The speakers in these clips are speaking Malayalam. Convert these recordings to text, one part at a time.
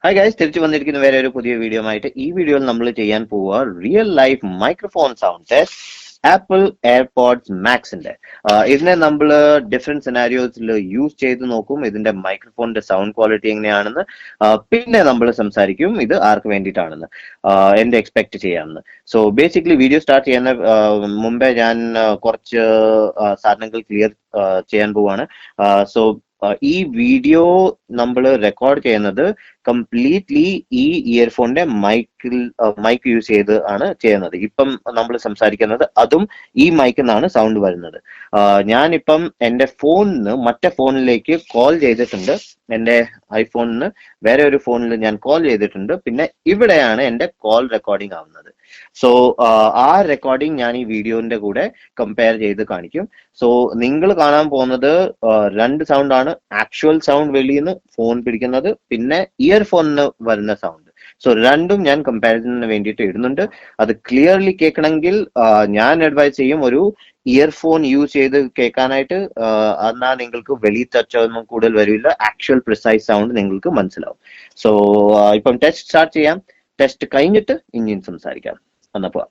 ഹായ് ഗൈസ്, തിരിച്ചു വന്നിരിക്കുന്ന വേറെ ഒരു പുതിയ വീഡിയോ ആയിട്ട്. ഈ വീഡിയോയിൽ നമ്മൾ ചെയ്യാൻ പോവുക real life microphone sound test Apple AirPods മാക്സിന്റെ. ഇതിനെ നമ്മൾ ഡിഫറെന്റ് സിനാരിയോസിൽ യൂസ് ചെയ്ത് നോക്കും, ഇതിന്റെ മൈക്രോഫോണിന്റെ സൗണ്ട് ക്വാളിറ്റി എങ്ങനെയാണെന്ന്. പിന്നെ നമ്മൾ സംസാരിക്കും ഇത് ആർക്ക് വേണ്ടിയിട്ടാണെന്ന്, എന്ത് എക്സ്പെക്ട് ചെയ്യാമെന്ന്. സോ ബേസിക്കലി വീഡിയോ സ്റ്റാർട്ട് ചെയ്യുന്ന മുമ്പേ ഞാൻ കുറച്ച് സാധനങ്ങൾ ക്ലിയർ ചെയ്യാൻ പോവാണ്. സോ ഈ വീഡിയോ നമ്മൾ റെക്കോർഡ് ചെയ്യുന്നത് കംപ്ലീറ്റ്ലി ഈ ഇയർഫോണിന്റെ മൈക്ക് യൂസ് ചെയ്ത് ആണ് ചെയ്യുന്നത്. ഇപ്പം നമ്മൾ സംസാരിക്കുന്നത് അതും ഈ മൈക്കിൽ നിന്നാണ് സൗണ്ട് വരുന്നത്. ഞാനിപ്പം എൻ്റെ ഫോണിന് മറ്റേ ഫോണിലേക്ക് കോൾ ചെയ്തിട്ടുണ്ട്. എൻ്റെ ഐഫോണിന് വേറെ ഒരു ഫോണിൽ ഞാൻ കോൾ ചെയ്തിട്ടുണ്ട്. പിന്നെ ഇവിടെയാണ് എൻ്റെ കോൾ റെക്കോർഡിംഗ് ആവുന്നത്. സോ ആ റെക്കോർഡിംഗ് ഞാൻ ഈ വീഡിയോന്റെ കൂടെ കമ്പയർ ചെയ്ത് കാണിക്കും. സോ നിങ്ങൾ കാണാൻ പോകുന്നത് രണ്ട് സൗണ്ട് ആണ്. ആക്ച്വൽ സൗണ്ട് വെളിയിൽ നിന്ന് ഫോൺ പിടിക്കുന്നത്, പിന്നെ ഇയർഫോണിന് വരുന്ന സൗണ്ട്. സോ രണ്ടും ഞാൻ കമ്പാരിസണിന് വേണ്ടിയിട്ട് ഇടുന്നുണ്ട്. അത് ക്ലിയർലി കേൾക്കണമെങ്കിൽ ഞാൻ അഡ്വൈസ് ചെയ്യും ഒരു ഇയർഫോൺ യൂസ് ചെയ്ത് കേൾക്കാനായിട്ട്. എന്നാൽ നിങ്ങൾക്ക് വെളിയിൽ ഒന്നും കൂടുതൽ വരില്ല, ആക്ച്വൽ പ്രിസൈസ് സൗണ്ട് നിങ്ങൾക്ക് മനസ്സിലാവും. സോ ഇപ്പം ടെസ്റ്റ് സ്റ്റാർട്ട് ചെയ്യാം. ടെസ്റ്റ് കഴിഞ്ഞിട്ട് ഇനിയും സംസാരിക്കാം. എന്നപ്പോ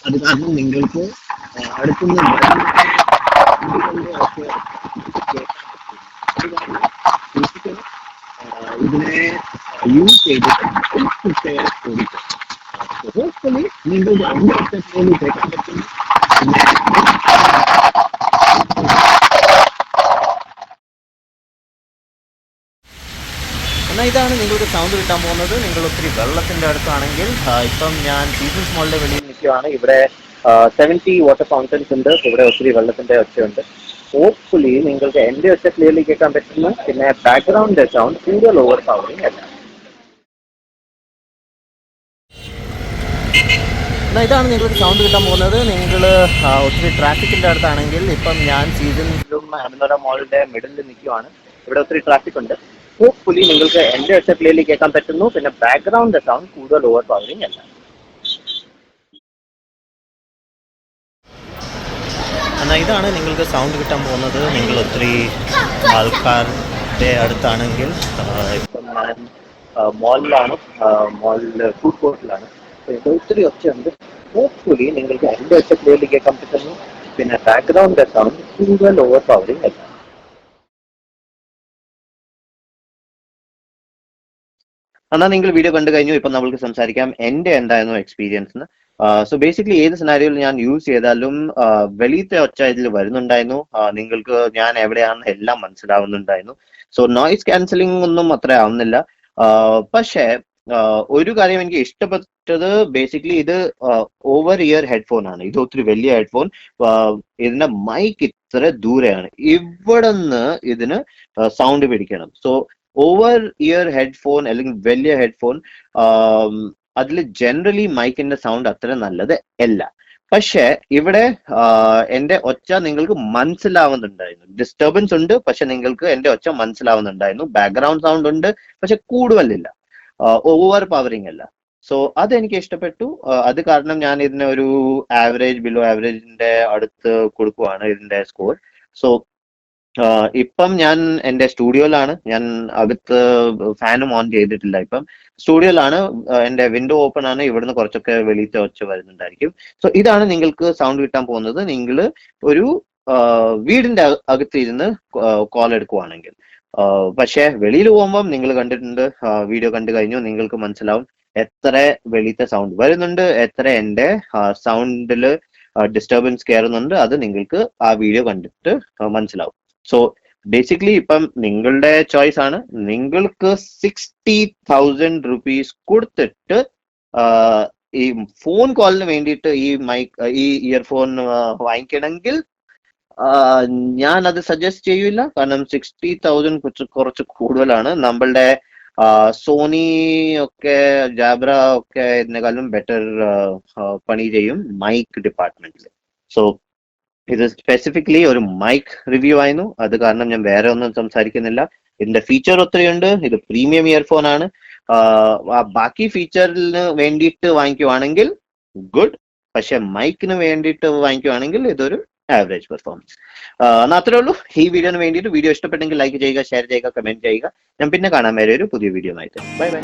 അത് കാരണം നിങ്ങൾക്ക് അടുത്തുനിന്ന് ഇതിനെ യൂസ് ചെയ്തിട്ട് ഹോപ്പ്ഫുള്ളി നിങ്ങൾക്ക് എൻ്റെ ഒറ്റ കേൾക്കാൻ പറ്റും. എന്നാൽ ഇതാണ് നിങ്ങൾക്ക് സൗണ്ട് കിട്ടാൻ പോകുന്നത്. നിങ്ങൾ ഒത്തിരി വെള്ളത്തിന്റെ അടുത്താണെങ്കിൽ, ഇപ്പം ഞാൻ സീസൺസ് മോളിന്റെ വെളിയിൽ നിൽക്കുകയാണ്. ഇവിടെ 70 വാട്ടർ ഫൗണ്ടൻസ് ഉണ്ട്. ഇവിടെ ഒത്തിരി വെള്ളത്തിന്റെ ഒച്ചയുണ്ട്. ഹോപ്പ്ഫുള്ളി നിങ്ങൾക്ക് എൻ്റെ ഒച്ച ക്ലിയർലി കേൾക്കാൻ പറ്റുന്നു. പിന്നെ ബാക്ക്ഗ്രൗണ്ട് സൗണ്ട് കൂടുതൽ ഓവർ പവറിങ് അല്ല. എന്നാൽ ഇതാണ് നിങ്ങൾക്ക് സൗണ്ട് കിട്ടാൻ പോകുന്നത്. നിങ്ങൾ ഒത്തിരി ട്രാഫിക്കിന്റെ അടുത്താണെങ്കിൽ, ഇപ്പം ഞാൻ സീസൺസിലും അമനോര മോളിന്റെ മിഡിലിൽ നിൽക്കുകയാണ്. ഇവിടെ ഒത്തിരി ട്രാഫിക് ഉണ്ട്. ഹോപ്പ്ഫുള്ളി നിങ്ങൾക്ക് എൻ്റെ ഒച്ച ക്ലിയർലി കേൾക്കാൻ പറ്റുന്നു. പിന്നെ ബാക്ക്ഗ്രൗണ്ട് സൗണ്ട് കൂടുതൽ ഓവർ പവറിങ് അല്ല. എന്നാൽ ഇതാണ് നിങ്ങൾക്ക് സൗണ്ട് കിട്ടാൻ പോകുന്നത്. നിങ്ങൾ ഒത്തിരി ആൾക്കാരുടെ അടുത്താണെങ്കിൽ, ഇപ്പം ഞാൻ മോളിലാണ്, മോളിൽ ഫുഡ് കോർട്ടിലാണ്. ഒത്തിരി ഒച്ചയുണ്ട്. ഹോപ്പ്ഫുള്ളി നിങ്ങൾക്ക് എൻ്റെ ഒച്ച ക്ലിയർലി കേൾക്കാൻ പറ്റുന്നു. പിന്നെ ബാക്ക്ഗ്രൗണ്ട് സൗണ്ട് കൂടുതൽ ഓവർ പവറിങ് അല്ല. എന്നാൽ നിങ്ങൾ വീഡിയോ കണ്ടു കഴിഞ്ഞു. ഇപ്പം നമ്മൾക്ക് സംസാരിക്കാം എൻ്റെ എന്തായിരുന്നു എക്സ്പീരിയൻസ് എന്ന്. സോ ബേസിക്കലി ഏത് സിനാരിയോയിൽ ഞാൻ യൂസ് ചെയ്താലും വെളിയത്തെ ഒച്ച ഇതിൽ വരുന്നുണ്ടായിരുന്നു. നിങ്ങൾക്ക് ഞാൻ എവിടെയാണെന്ന് എല്ലാം മനസ്സിലാവുന്നുണ്ടായിരുന്നു. സോ നോയിസ് ക്യാൻസലിംഗ് ഒന്നും അത്ര ആവുന്നില്ല. പക്ഷേ ഒരു കാര്യം എനിക്ക് ഇഷ്ടപ്പെട്ടത്, ബേസിക്കലി ഇത് ഓവർ ഇയർ ഹെഡ്ഫോൺ ആണ്. ഇത് ഒത്തിരി വലിയ ഹെഡ്ഫോൺ. ഇതിന്റെ മൈക്ക് ഇത്ര ദൂരെയാണ്. ഇവിടെ നിന്ന് ഇതിന് സൗണ്ട് പിടിക്കണം. സോ ഓവർ ഇയർ ഹെഡ്ഫോൺ അല്ലെങ്കിൽ വലിയ ഹെഡ്ഫോൺ, അതിൽ ജനറലി മൈക്കിന്റെ സൗണ്ട് അത്ര നല്ലത് അല്ല. പക്ഷെ ഇവിടെ എൻ്റെ ഒച്ച നിങ്ങൾക്ക് മനസ്സിലാവുന്നുണ്ടായിരുന്നു. ഡിസ്റ്റർബൻസ് ഉണ്ട്, പക്ഷെ നിങ്ങൾക്ക് എൻ്റെ ഒച്ച മനസ്സിലാവുന്നുണ്ടായിരുന്നു. ബാക്ക്ഗ്രൗണ്ട് സൗണ്ട് ഉണ്ട്, പക്ഷെ കൂടുതലില്ല, ഓവർ പവറിങ് അല്ല. സോ അതെനിക്ക് ഇഷ്ടപ്പെട്ടു. അത് കാരണം ഞാൻ ഇതിനെ ഒരു ആവറേജ്, ബിലോ ആവറേജിന്റെ അടുത്ത് കൊടുക്കുവാണ് ഇതിന്റെ സ്കോർ. സോ ഇപ്പം ഞാൻ എൻ്റെ സ്റ്റുഡിയോയിലാണ്. ഞാൻ അകത്ത് ഫാനും ഓൺ ചെയ്തിട്ടില്ല. ഇപ്പം സ്റ്റുഡിയോയിലാണ്. എൻ്റെ വിൻഡോ ഓപ്പൺ ആണ്. ഇവിടുന്ന് കുറച്ചൊക്കെ വെളിയിലത്തെ ഒച്ച വരുന്നുണ്ടായിരിക്കും. സോ ഇതാണ് നിങ്ങൾക്ക് സൗണ്ട് കിട്ടാൻ പോകുന്നത് നിങ്ങൾ ഒരു വീടിന്റെ അകത്തിരുന്ന് കോൾ എടുക്കുവാണെങ്കിൽ. പക്ഷെ വെളിയിൽ പോകുമ്പം നിങ്ങൾ കണ്ടിട്ടുണ്ട്, വീഡിയോ കണ്ടു കഴിഞ്ഞു, നിങ്ങൾക്ക് മനസ്സിലാവും എത്ര വെളിയിലത്തെ സൗണ്ട് വരുന്നുണ്ട്, എത്ര എൻ്റെ സൗണ്ടിൽ ഡിസ്റ്റർബൻസ് കയറുന്നുണ്ട്. അത് നിങ്ങൾക്ക് ആ വീഡിയോ കണ്ടിട്ട് മനസ്സിലാവും. സോ ബേസിക്കലി ഇപ്പം നിങ്ങളുടെ ചോയ്സ് ആണ്. നിങ്ങൾക്ക് 60,000 rupees കൊടുത്തിട്ട് ഈ ഫോൺ കോളിന് വേണ്ടിയിട്ട് ഈ ഇയർഫോൺ വാങ്ങിക്കണമെങ്കിൽ ഞാൻ അത് സജസ്റ്റ് ചെയ്യില്ല, കാരണം 60,000 കുറച്ച് കൂടുതലാണ്. നമ്മളുടെ സോണി ഒക്കെ, ജാബ്ര ഒക്കെ ഇതിനെക്കാളും ബെറ്റർ പണി ചെയ്യും മൈക്ക് ഡിപ്പാർട്ട്മെന്റിൽ. സോ ഇത് സ്പെസിഫിക്കലി ഒരു മൈക്ക് റിവ്യൂ ആയിരുന്നു, അത് കാരണം ഞാൻ വേറെ ഒന്നും സംസാരിക്കുന്നില്ല. ഇതിന്റെ ഫീച്ചർ ഒത്തിരിയുണ്ട്, ഇത് പ്രീമിയം ഇയർഫോൺ ആണ്. ബാക്കി ഫീച്ചറിന് വേണ്ടിയിട്ട് വാങ്ങിക്കുവാണെങ്കിൽ ഗുഡ്, പക്ഷെ മൈക്കിന് വേണ്ടിയിട്ട് വാങ്ങിക്കുവാണെങ്കിൽ ഇതൊരു ആവറേജ് പെർഫോമൻസ്. എന്നാൽ അത്രേ ഉള്ളൂ ഈ വീഡിയോന് വേണ്ടിയിട്ട്. വീഡിയോ ഇഷ്ടപ്പെട്ടെങ്കിൽ ലൈക്ക് ചെയ്യുക, ഷെയർ ചെയ്യുക, കമന്റ് ചെയ്യുക. ഞാൻ പിന്നെ കാണാൻ വരെ ഒരു പുതിയ വീഡിയോ ആയിട്ട്. Bye bye.